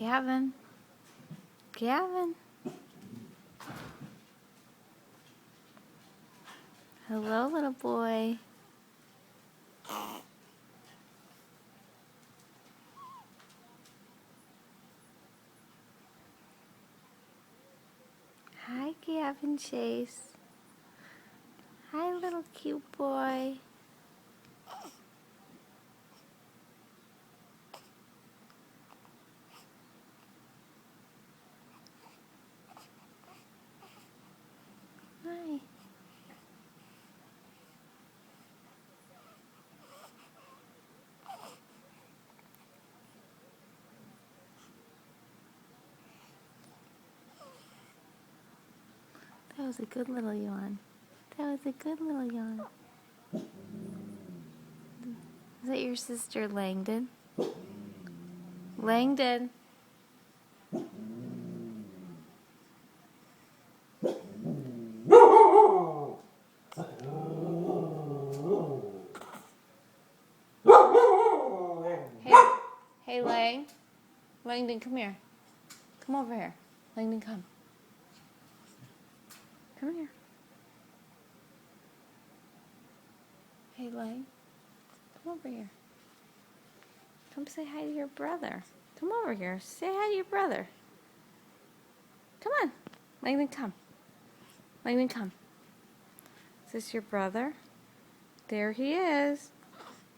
Gavin. Gavin. Hello, little boy. Hi, Gavin Chase. Hi, little cute boy. Hi. That was a good little yawn. That was a good little yawn. Is that your sister, Langdon? Langdon. Hey, hey, Lang. Langdon, come here. Come over here. Langdon, come. Come here. Hey, Lang. Come over here. Come say hi to your brother. Come over here. Say hi to your brother. Come on. Langdon, come. Langdon, come. Is this your brother? There he is.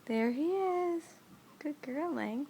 There he is. Good girl, Lang.